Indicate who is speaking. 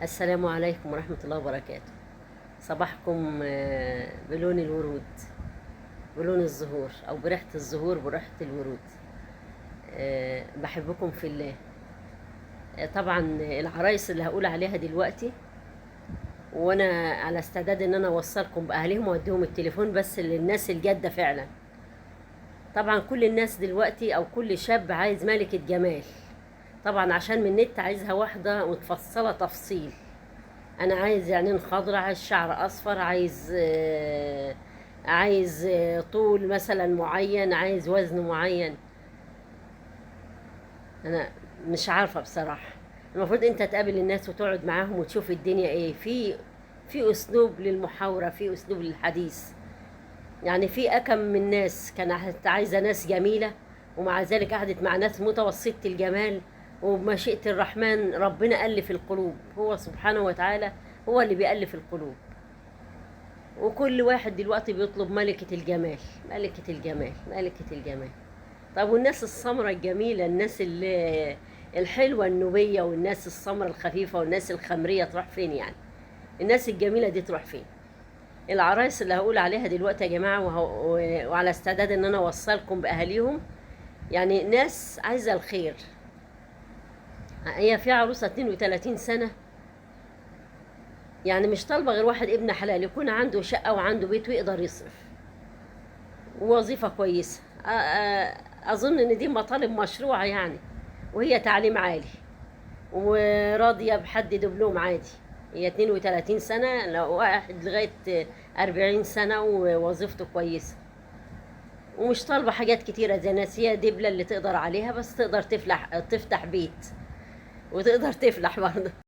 Speaker 1: السلام عليكم ورحمة الله وبركاته. صباحكم بلون الورود، بلون الزهور أو بريحة الزهور، بريحة الورود. بحبكم في الله. طبعا العرايس اللي هقول عليها دلوقتي، وأنا على استعداد إن أنا أوصلكم بأهلهم وأديهم التليفون بس للناس الجادة فعلا. طبعا كل الناس دلوقتي أو كل شاب عايز ملكة جمال، طبعا عشان من النت عايزها واحدة متفصلة تفصيل. انا عايز عينين خضراء، عايز شعر اصفر، عايز طول مثلا معين، عايز وزن معين. انا مش عارفه بصراحه. المفروض انت تقابل الناس وتقعد معاهم وتشوف الدنيا ايه في اسلوب للمحاوره، في اسلوب للحديث. يعني في اكم من ناس كانت عايزه ناس جميله، ومع ذلك قعدت مع ناس متوسطه الجمال. وبمشيئة الرحمن ربنا ألف القلوب، هو سبحانه وتعالى هو اللي بيألف القلوب. وكل واحد دلوقتي بيطلب ملكة الجمال، ملكة الجمال، ملكة الجمال. طب والناس السمرة الجميلة، الناس اللي الحلوة النوبية، والناس السمرة الخفيفة، والناس الخمرية تروح فين يعني؟ الناس الجميلة دي تروح فين؟ العرايس اللي هقول عليها دلوقتي يا جماعة، وعلى استعداد ان انا اوصلكم باهاليهم، يعني ناس عايزة الخير. هي في عروسة 32 سنة، يعني مش طالبة غير واحد ابن حلال يكون عنده شقة وعنده بيت ويقدر يصرف، ووظيفة كويسة. أظن إن دي مطالب مشروعة يعني. وهي تعليم عالي، وراضية بحد دبلوم عادي. هي 32 سنة، لو واحد لغاية 40 سنة ووظيفته كويسة، ومش طالبة حاجات كتيرة زي ناس. هي دبلة اللي تقدر عليها، بس تقدر تفتح بيت، وتقدر تفلح برضه.